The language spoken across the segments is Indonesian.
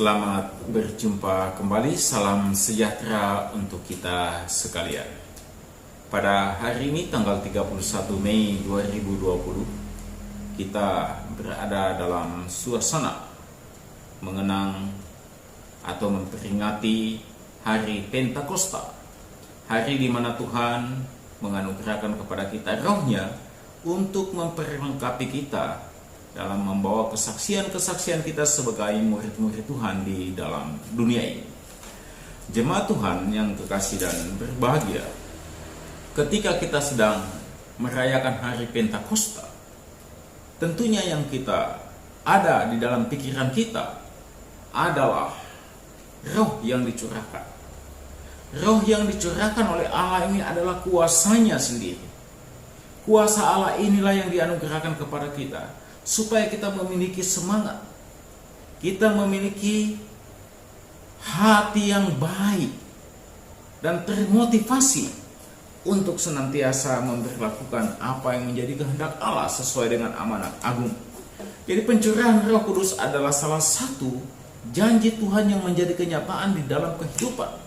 Selamat berjumpa kembali, salam sejahtera untuk kita sekalian. Pada hari ini tanggal 31 Mei 2020, kita berada dalam suasana mengenang atau memperingati hari Pentakosta, hari di mana Tuhan menganugerahkan kepada kita rohnya untuk memperlengkapi kita dalam membawa kesaksian-kesaksian kita sebagai murid-murid Tuhan di dalam dunia ini. Jemaat Tuhan yang kekasih dan berbahagia, ketika kita sedang merayakan hari Pentakosta, tentunya yang kita ada di dalam pikiran kita adalah roh yang dicurahkan. Roh yang dicurahkan oleh Allah ini adalah kuasanya sendiri. Kuasa Allah inilah yang dianugerahkan kepada kita supaya kita memiliki semangat, kita memiliki hati yang baik dan termotivasi untuk senantiasa memperlakukan apa yang menjadi kehendak Allah sesuai dengan amanat agung. Jadi pencurahan Roh Kudus adalah salah satu janji Tuhan yang menjadi kenyataan di dalam kehidupan.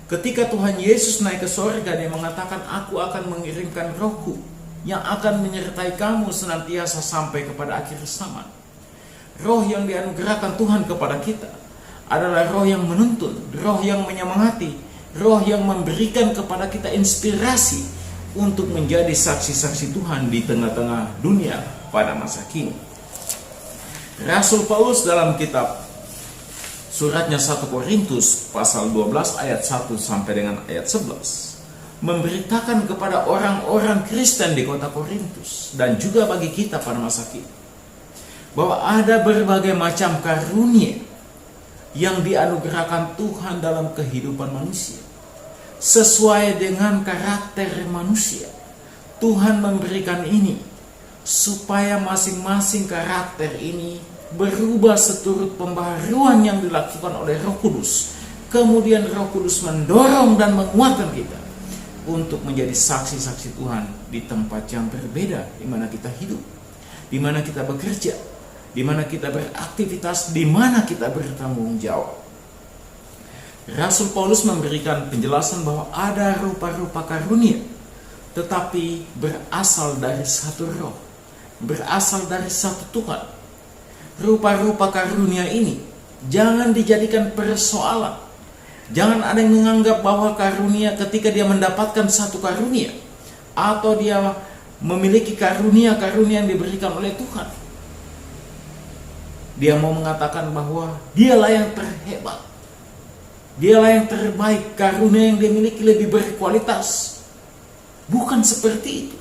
Ketika Tuhan Yesus naik ke surga, Dia mengatakan, "Aku akan mengirimkan Rohku yang akan menyertai kamu senantiasa sampai kepada akhir zaman." Roh yang dianugerahkan Tuhan kepada kita adalah roh yang menuntun, roh yang menyemangati, roh yang memberikan kepada kita inspirasi untuk menjadi saksi-saksi Tuhan di tengah-tengah dunia pada masa kini. Rasul Paulus dalam kitab suratnya 1 Korintus pasal 12 ayat 1 sampai dengan ayat 11 memberitakan kepada orang-orang Kristen di kota Korintus dan juga bagi kita pada masa kini bahwa ada berbagai macam karunia yang dianugerahkan Tuhan dalam kehidupan manusia. Sesuai dengan karakter manusia, Tuhan memberikan ini supaya masing-masing karakter ini berubah seturut pembaharuan yang dilakukan oleh Roh Kudus. Kemudian Roh Kudus mendorong dan menguatkan kita untuk menjadi saksi-saksi Tuhan di tempat yang berbeda, di mana kita hidup, di mana kita bekerja, di mana kita beraktivitas, di mana kita bertanggung jawab. Rasul Paulus memberikan penjelasan bahwa ada rupa-rupa karunia, tetapi berasal dari satu roh, berasal dari satu Tuhan. Rupa-rupa karunia ini jangan dijadikan persoalan. Jangan ada yang menganggap bahwa karunia ketika dia mendapatkan satu karunia atau dia memiliki karunia-karunia yang diberikan oleh Tuhan, dia mau mengatakan bahwa dialah yang terhebat, dialah yang terbaik, karunia yang dia miliki lebih berkualitas. Bukan seperti itu.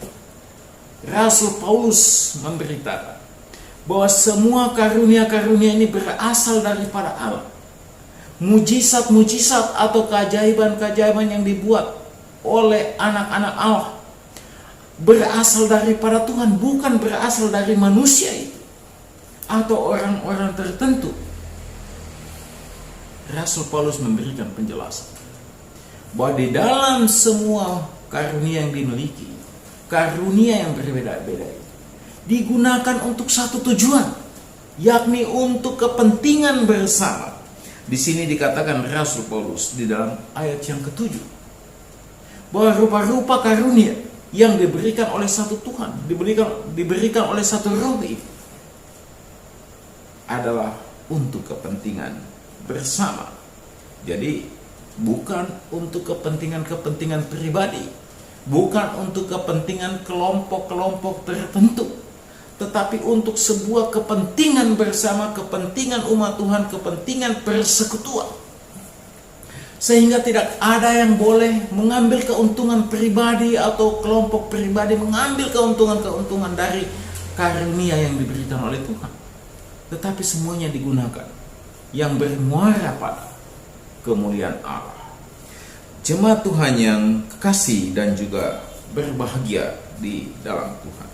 Rasul Paulus memberitakan bahwa semua karunia-karunia ini berasal daripada Allah. Mujizat-mujizat atau keajaiban-keajaiban yang dibuat oleh anak-anak Allah berasal daripada Tuhan, bukan berasal dari manusia itu atau orang-orang tertentu. Rasul Paulus memberikan penjelasan bahwa di dalam semua karunia yang dimiliki, karunia yang berbeda-beda itu digunakan untuk satu tujuan, yakni untuk kepentingan bersama. Di sini dikatakan Rasul Paulus di dalam ayat yang ke-7 bahwa rupa-rupa karunia yang diberikan oleh satu Tuhan, diberikan oleh satu roh itu adalah untuk kepentingan bersama. Jadi bukan untuk kepentingan-kepentingan pribadi, bukan untuk kepentingan kelompok-kelompok tertentu, tetapi untuk sebuah kepentingan bersama, kepentingan umat Tuhan, kepentingan persekutuan. Sehingga tidak ada yang boleh mengambil keuntungan pribadi atau kelompok pribadi mengambil keuntungan-keuntungan dari karunia yang diberikan oleh Tuhan. Tetapi semuanya digunakan yang bermuara pada kemuliaan Allah. Jemaat Tuhan yang kekasih dan juga berbahagia di dalam Tuhan,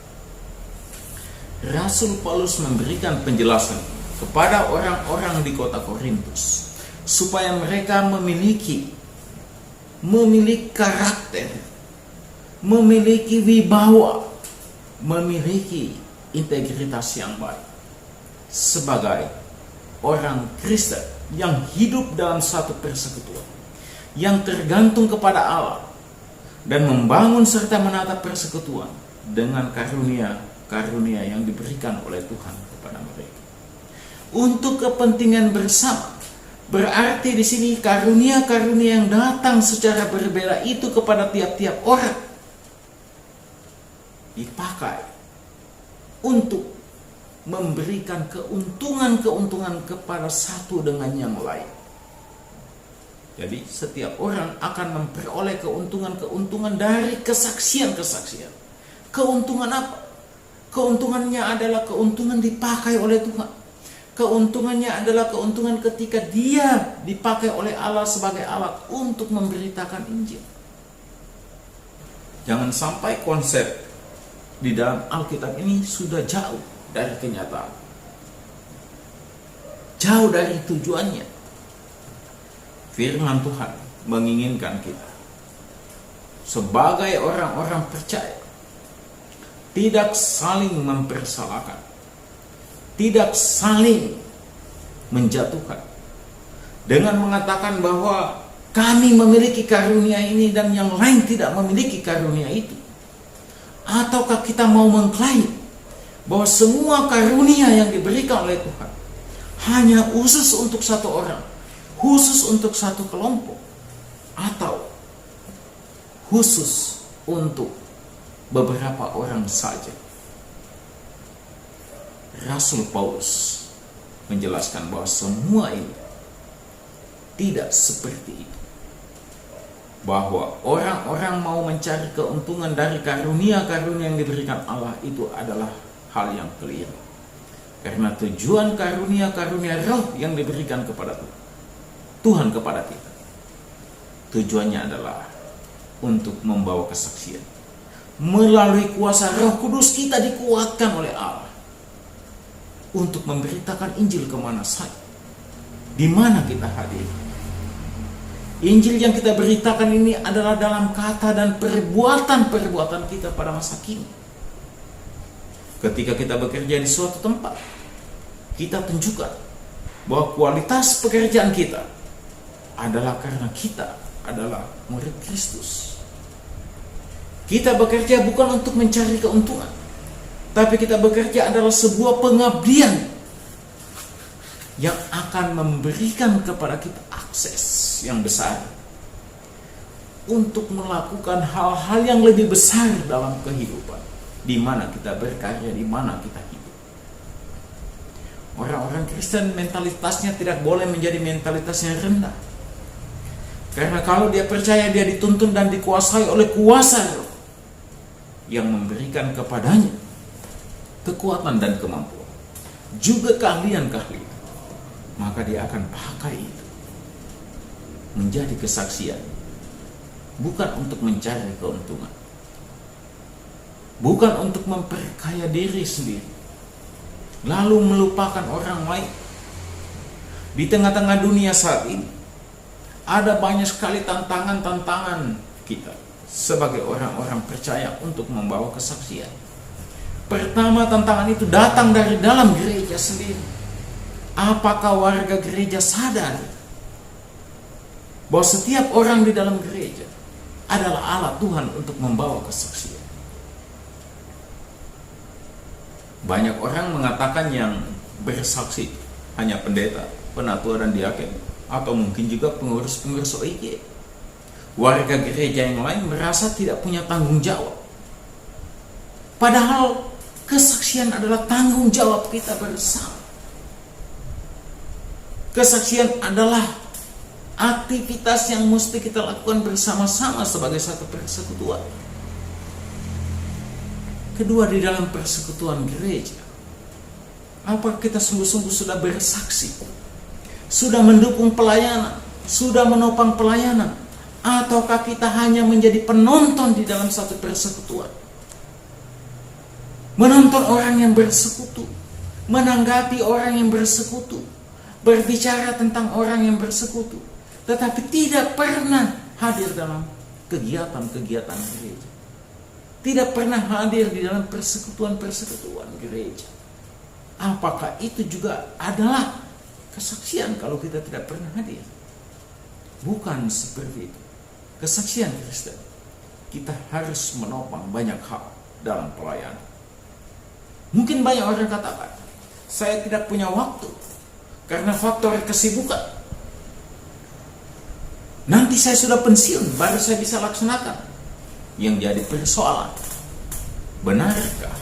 Rasul Paulus memberikan penjelasan kepada orang-orang di kota Korintus supaya mereka memiliki karakter, memiliki wibawa, memiliki integritas yang baik sebagai orang Kristen yang hidup dalam satu persekutuan, yang tergantung kepada Allah dan membangun serta menata persekutuan dengan karunia-karunia yang diberikan oleh Tuhan kepada mereka untuk kepentingan bersama. Berarti di sini karunia-karunia yang datang secara berbeda itu kepada tiap-tiap orang dipakai untuk memberikan keuntungan-keuntungan kepada satu dengan yang lain. Jadi setiap orang akan memperoleh keuntungan-keuntungan dari kesaksian-kesaksian. Keuntungan apa? Keuntungannya adalah keuntungan dipakai oleh Tuhan. Keuntungannya adalah keuntungan ketika dia dipakai oleh Allah sebagai alat untuk memberitakan Injil. Jangan sampai konsep di dalam Alkitab ini sudah jauh dari kenyataan, jauh dari tujuannya. Firman Tuhan menginginkan kita sebagai orang-orang percaya tidak saling mempersalahkan, tidak saling menjatuhkan dengan mengatakan bahwa kami memiliki karunia ini dan yang lain tidak memiliki karunia itu. Ataukah kita mau mengklaim bahwa semua karunia yang diberikan oleh Tuhan hanya khusus untuk satu orang, khusus untuk satu kelompok, atau khusus untuk beberapa orang saja? Rasul Paulus menjelaskan bahwa semua ini tidak seperti itu. Bahwa orang-orang mau mencari keuntungan dari karunia-karunia yang diberikan Allah itu adalah hal yang keliru. Karena tujuan karunia-karunia roh yang diberikan kepada Tuhan kepada kita, tujuannya adalah untuk membawa kesaksian. Melalui kuasa Roh Kudus kita dikuatkan oleh Allah untuk memberitakan Injil kemana saja, di mana kita hadir. Injil yang kita beritakan ini adalah dalam kata dan perbuatan-perbuatan kita pada masa kini. Ketika kita bekerja di suatu tempat, kita tunjukkan bahwa kualitas pekerjaan kita adalah karena kita adalah murid Kristus. Kita bekerja bukan untuk mencari keuntungan, tapi kita bekerja adalah sebuah pengabdian yang akan memberikan kepada kita akses yang besar untuk melakukan hal-hal yang lebih besar dalam kehidupan, di mana kita berkarya, di mana kita hidup. Orang-orang Kristen mentalitasnya tidak boleh menjadi mentalitas yang rendah, karena kalau dia percaya dia dituntun dan dikuasai oleh kuasa Roh yang memberikan kepadanya kekuatan dan kemampuan, juga keahlian-keahlian, maka dia akan pakai itu menjadi kesaksian, bukan untuk mencari keuntungan, bukan untuk memperkaya diri sendiri, lalu melupakan orang lain. Di tengah-tengah dunia saat ini ada banyak sekali tantangan-tantangan kita sebagai orang-orang percaya untuk membawa kesaksian. Pertama, tantangan itu datang dari dalam gereja sendiri. Apakah warga gereja sadar bahwa setiap orang di dalam gereja adalah alat Tuhan untuk membawa kesaksian? Banyak orang mengatakan yang bersaksi hanya pendeta, penatua dan diaken, atau mungkin juga pengurus-pengurus OIG. Warga gereja yang lain merasa tidak punya tanggung jawab. Padahal kesaksian adalah tanggung jawab kita bersama. Kesaksian adalah aktivitas yang mesti kita lakukan bersama-sama sebagai satu persekutuan. Kedua, di dalam persekutuan gereja, apakah kita sungguh-sungguh sudah bersaksi, sudah mendukung pelayanan, sudah menopang pelayanan, ataukah kita hanya menjadi penonton di dalam satu persekutuan? Menonton orang yang bersekutu, menanggapi orang yang bersekutu, berbicara tentang orang yang bersekutu, tetapi tidak pernah hadir dalam kegiatan-kegiatan gereja, tidak pernah hadir di dalam persekutuan-persekutuan gereja. Apakah itu juga adalah kesaksian kalau kita tidak pernah hadir. Bukan seperti itu. Kesaksian Kristen, kita harus menopang banyak hal dalam pelayanan. Mungkin banyak orang katakan, saya tidak punya waktu karena faktor kesibukan. Nanti saya sudah pensiun, baru saya bisa laksanakan. Yang jadi persoalan, benarkah?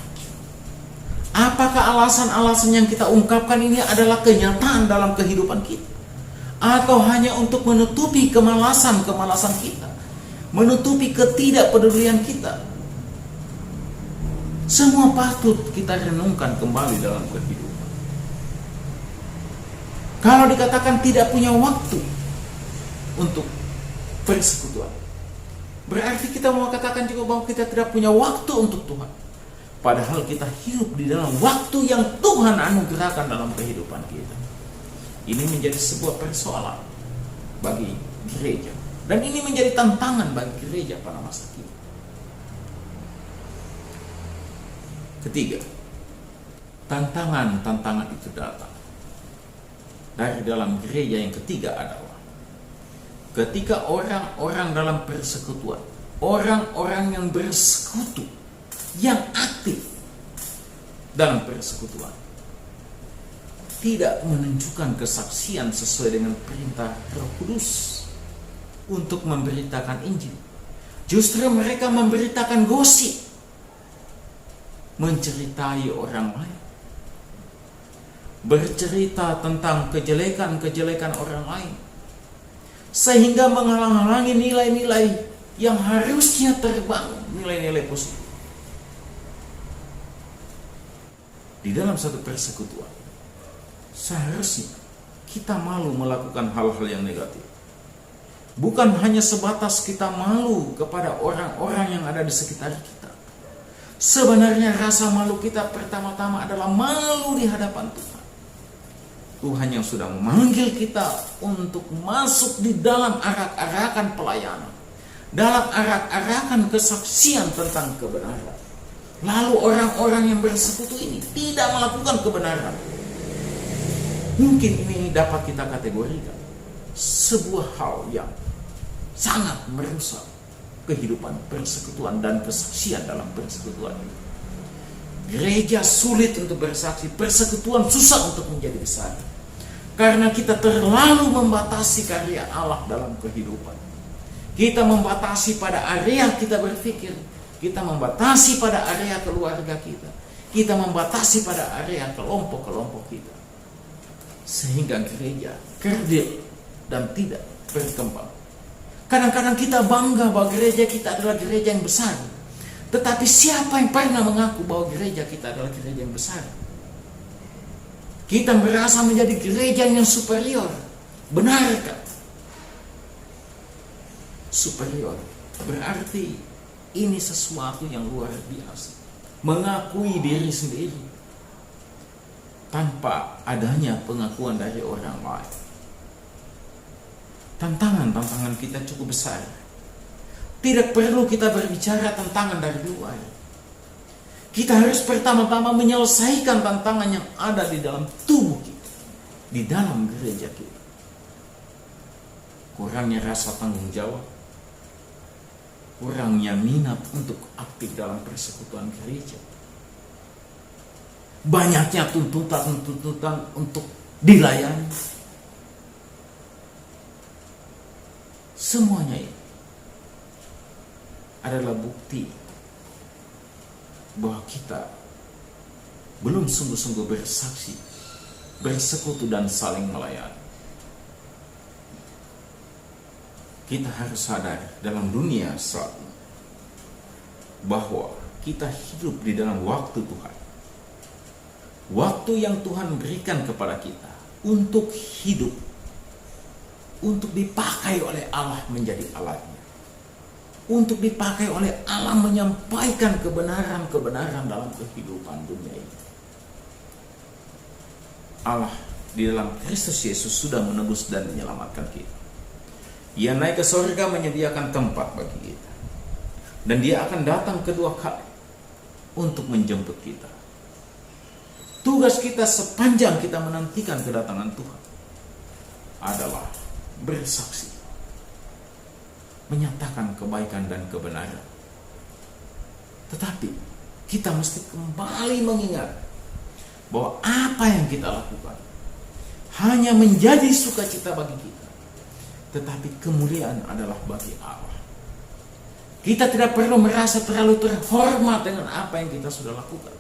Apakah alasan-alasan yang kita ungkapkan ini adalah kenyataan dalam kehidupan kita? Atau hanya untuk menutupi kemalasan-kemalasan kita, menutupi ketidakpedulian kita? Semua patut kita renungkan kembali dalam kehidupan. Kalau dikatakan tidak punya waktu untuk persekutuan, berarti kita mau katakan juga bahwa kita tidak punya waktu untuk Tuhan. Padahal kita hidup di dalam waktu yang Tuhan anugerahkan dalam kehidupan kita. Ini menjadi sebuah persoalan bagi gereja. Dan ini menjadi tantangan bagi gereja pada masa kini. Ketiga, tantangan itu datang dari dalam gereja. Yang ketiga adalah ketika orang-orang dalam persekutuan, orang-orang yang bersekutu, yang aktif dalam persekutuan, tidak menunjukkan kesaksian sesuai dengan perintah Roh Kudus untuk memberitakan Injil. Justru mereka memberitakan gosip, menceritai orang lain, bercerita tentang kejelekan-kejelekan orang lain, sehingga menghalang-halangi nilai-nilai yang harusnya terbangun, nilai-nilai positif. Di dalam satu persekutuan, seharusnya kita malu melakukan hal-hal yang negatif. Bukan hanya sebatas kita malu kepada orang-orang yang ada di sekitar kita. Sebenarnya rasa malu kita pertama-tama adalah malu di hadapan Tuhan. Tuhan yang sudah memanggil kita untuk masuk di dalam arak-arakan pelayanan, dalam arak-arakan kesaksian tentang kebenaran. Lalu orang-orang yang bersekutu ini tidak melakukan kebenaran. Mungkin ini dapat kita kategorikan sebuah hal yang sangat merusak kehidupan persekutuan dan kesaksian dalam persekutuan ini. Gereja sulit untuk bersaksi, persekutuan susah untuk menjadi besar, karena kita terlalu membatasi karya Allah dalam kehidupan. Kita membatasi pada area kita berpikir, kita membatasi pada area keluarga kita membatasi pada area kelompok-kelompok kita, sehingga gereja kerdil dan tidak berkembang. Kadang-kadang kita bangga bahwa gereja kita adalah gereja yang besar, tetapi siapa yang pernah mengaku bahwa gereja kita adalah gereja yang besar? Kita merasa menjadi gereja yang superior. Benarkah? Superior berarti ini sesuatu yang luar biasa. Mengakui diri sendiri tanpa adanya pengakuan dari orang lain. Tantangan kita cukup besar. Tidak perlu kita berbicara tantangan dari luar. Kita harus pertama-tama menyelesaikan tantangan yang ada di dalam tubuh kita, di dalam gereja kita. Kurangnya rasa tanggung jawab, kurangnya minat untuk aktif dalam persekutuan gereja, banyaknya tuntutan untuk dilayani. Semuanya ini adalah bukti bahwa kita belum sungguh-sungguh bersaksi, bersekutu dan saling melayani. Kita harus sadar dalam dunia saat ini bahwa kita hidup di dalam waktu Tuhan. Waktu yang Tuhan berikan kepada kita untuk hidup, untuk dipakai oleh Allah menjadi alatnya, untuk dipakai oleh Allah menyampaikan kebenaran-kebenaran dalam kehidupan dunia ini. Allah di dalam Kristus Yesus sudah menebus dan menyelamatkan kita. Ia naik ke surga menyediakan tempat bagi kita, dan Dia akan datang kedua kali untuk menjemput kita. Tugas kita sepanjang kita menantikan kedatangan Tuhan adalah bersaksi, menyatakan kebaikan dan kebenaran. Tetapi kita mesti kembali mengingat bahwa apa yang kita lakukan hanya menjadi sukacita bagi kita, tetapi kemuliaan adalah bagi Allah. Kita tidak perlu merasa terlalu terhormat dengan apa yang kita sudah lakukan.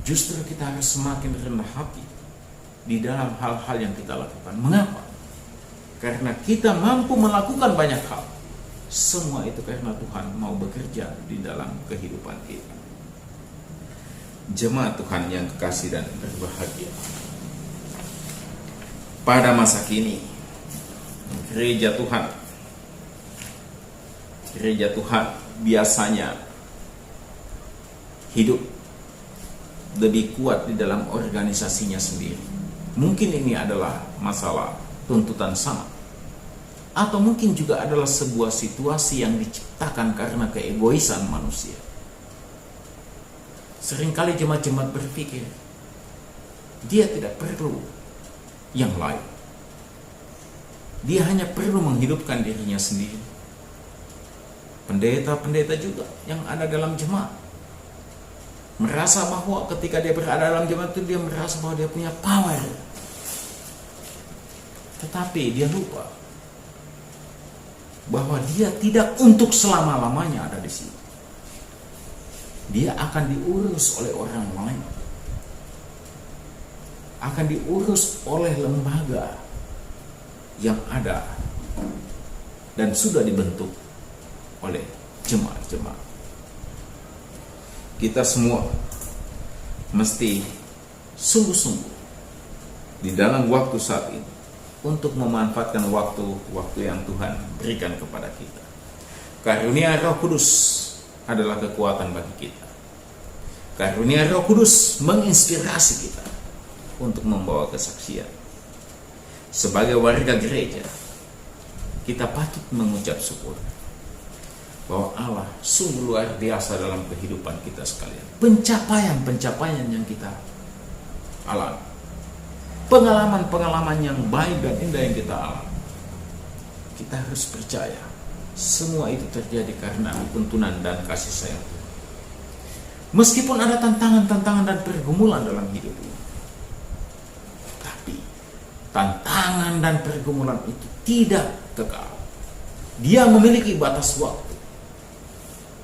Justru kita harus semakin rendah hati di dalam hal-hal yang kita lakukan. Mengapa? Karena kita mampu melakukan banyak hal. Semua itu karena Tuhan mau bekerja di dalam kehidupan kita. Jemaat Tuhan yang kekasih dan berbahagia, pada masa kini gereja Tuhan biasanya hidup lebih kuat di dalam organisasinya sendiri. Mungkin ini adalah masalah tuntutan sama, atau mungkin juga adalah sebuah situasi yang diciptakan karena keegoisan manusia. Seringkali jemaat-jemaat berpikir dia tidak perlu yang lain, dia hanya perlu menghidupkan dirinya sendiri. Pendeta-pendeta juga yang ada dalam jemaat merasa bahwa ketika dia berada dalam jemaat itu dia merasa bahwa dia punya power, tetapi dia lupa bahwa dia tidak untuk selama-lamanya ada di situ. Dia akan diurus oleh orang lain, akan diurus oleh lembaga yang ada dan sudah dibentuk oleh jemaat-jemaat. Kita semua mesti sungguh-sungguh di dalam waktu saat ini untuk memanfaatkan waktu-waktu yang Tuhan berikan kepada kita. Karunia Roh Kudus adalah kekuatan bagi kita. Karunia Roh Kudus menginspirasi kita untuk membawa kesaksian. Sebagai warga gereja, kita patut mengucap syukur bahwa Allah sungguh luar biasa dalam kehidupan kita sekalian. Pencapaian-pencapaian yang kita alami, pengalaman-pengalaman yang baik dan indah yang kita alami, kita harus percaya semua itu terjadi karena tuntunan dan kasih sayang Tuhan. Meskipun ada tantangan-tantangan dan pergumulan dalam hidup ini, tapi tantangan dan pergumulan itu tidak kekal. Dia memiliki batas waktu,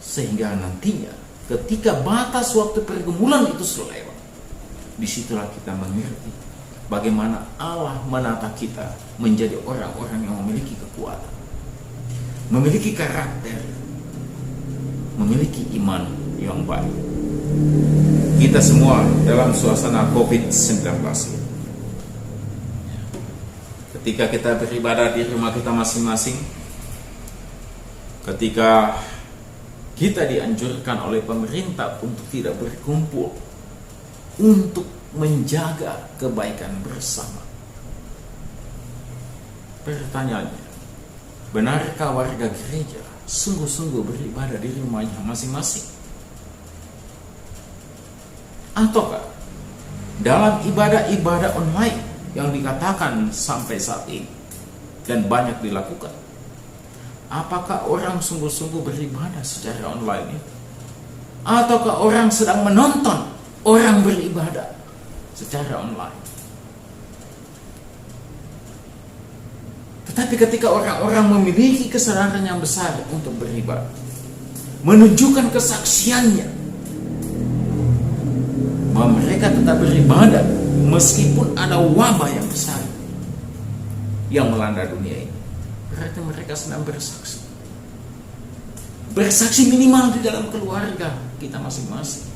sehingga nantinya ketika batas waktu pergumulan itu sudah lewat, disitulah kita mengerti bagaimana Allah menata kita menjadi orang-orang yang memiliki kekuatan, memiliki karakter, memiliki iman yang baik. Kita semua dalam suasana COVID-19 ini, ketika kita beribadah di rumah kita masing-masing, ketika kita dianjurkan oleh pemerintah untuk tidak berkumpul, untuk menjaga kebaikan bersama. Pertanyaannya, benarkah warga gereja sungguh-sungguh beribadah di rumahnya masing-masing? Ataukah dalam ibadah-ibadah online yang dikatakan sampai saat ini dan banyak dilakukan, apakah orang sungguh-sungguh beribadah secara online itu? Ataukah orang sedang menonton orang beribadah secara online? Tetapi ketika orang-orang memiliki kesadaran yang besar untuk beribadah, menunjukkan kesaksiannya bahwa mereka tetap beribadah meskipun ada wabah yang besar yang melanda dunia ini, berarti mereka sedang bersaksi. Bersaksi minimal di dalam keluarga kita masing-masing,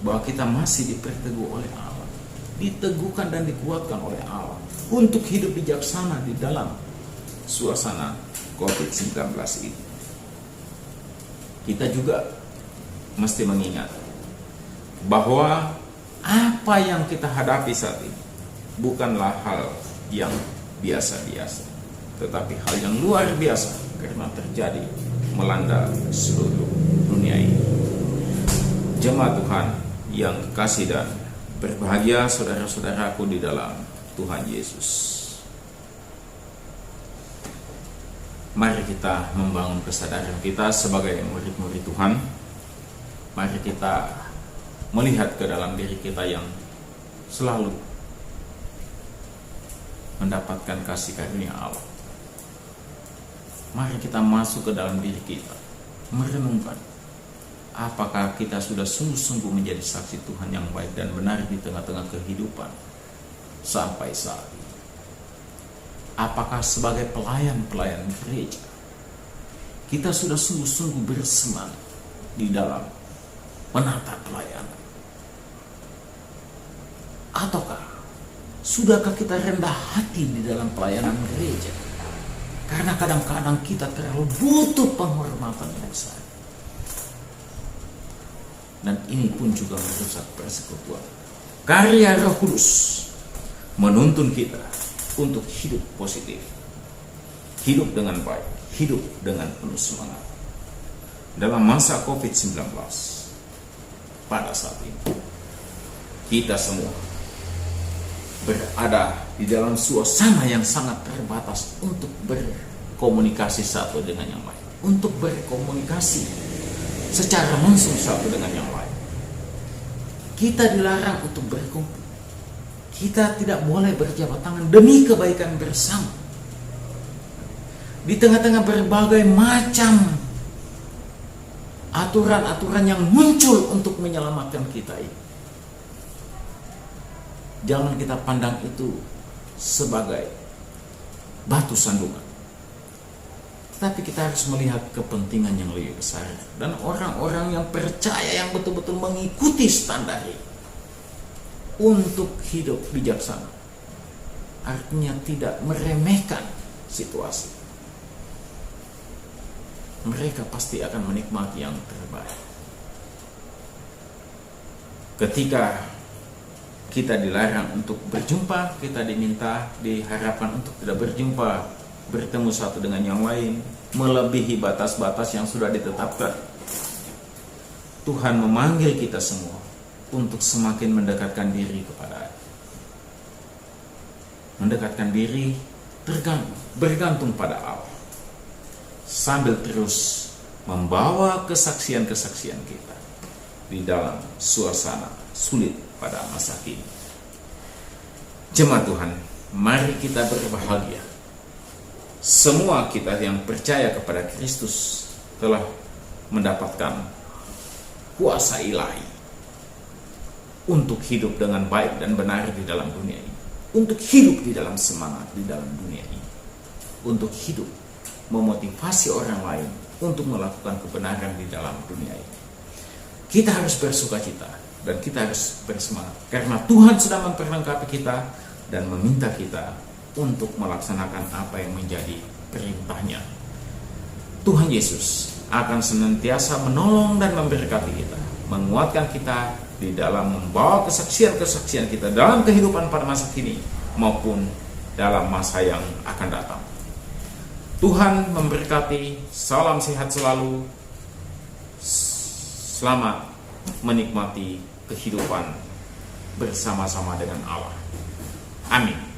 bahwa kita masih diperteguh oleh Allah, diteguhkan dan dikuatkan oleh Allah untuk hidup bijaksana di dalam suasana COVID-19 ini. Kita juga mesti mengingat bahwa apa yang kita hadapi saat ini bukanlah hal yang biasa-biasa, tetapi hal yang luar biasa karena terjadi melanda seluruh dunia ini. Jemaat Tuhan yang kekasih dan berbahagia, saudara-saudaraku di dalam Tuhan Yesus, Mari kita membangun kesadaran kita sebagai murid-murid Tuhan. Mari kita melihat ke dalam diri kita yang selalu mendapatkan kasih karunia Allah. Mari kita masuk ke dalam diri kita, merenungkan apakah kita sudah sungguh-sungguh menjadi saksi Tuhan yang baik dan benar di tengah-tengah kehidupan sampai saat ini. Apakah sebagai pelayan-pelayan gereja kita sudah sungguh-sungguh bersemangat di dalam menata pelayanan? Ataukah sudahkah kita rendah hati di dalam pelayanan gereja? Karena kadang-kadang kita terlalu butuh penghormatan yang besar. Dan ini pun juga merusak persekutuan. Karya Roh Kudus menuntun kita untuk hidup positif, hidup dengan baik, hidup dengan penuh semangat. Dalam masa COVID-19 pada saat ini, kita semua berada di dalam suasana yang sangat terbatas untuk berkomunikasi satu dengan yang lain, untuk berkomunikasi secara langsung satu dengan yang lain. Kita dilarang untuk berkumpul. Kita tidak boleh berjabat tangan demi kebaikan bersama. Di tengah-tengah berbagai macam aturan-aturan yang muncul untuk menyelamatkan kita ini, jangan kita pandang itu sebagai batu sandungan. Tetapi kita harus melihat kepentingan yang lebih besar. Dan orang-orang yang percaya, yang betul-betul mengikuti standar ini untuk hidup bijaksana, artinya tidak meremehkan situasi. Mereka pasti akan menikmati yang terbaik. Ketika kita dilarang untuk berjumpa, kita diharapkan untuk tidak berjumpa, bertemu satu dengan yang lain, melebihi batas-batas yang sudah ditetapkan. Tuhan memanggil kita semua untuk semakin mendekatkan diri kepada, mendekatkan diri bergantung pada Allah, sambil terus membawa kesaksian-kesaksian kita di dalam suasana sulit pada masa kini. Jemaat Tuhan, mari kita berbahagia. Semua kita yang percaya kepada Kristus telah mendapatkan kuasa ilahi untuk hidup dengan baik dan benar di dalam dunia ini, untuk hidup di dalam semangat di dalam dunia ini, untuk hidup memotivasi orang lain untuk melakukan kebenaran di dalam dunia ini. Kita harus bersukacita dan kita harus bersemangat karena Tuhan sudah memperlengkapi kita dan meminta kita untuk melaksanakan apa yang menjadi perintahnya. Tuhan Yesus akan senantiasa menolong dan memberkati kita, menguatkan kita di dalam membawa kesaksian-kesaksian kita dalam kehidupan pada masa kini maupun dalam masa yang akan datang. Tuhan memberkati, salam sehat selalu, selamat menikmati kehidupan bersama-sama dengan Allah. Amin.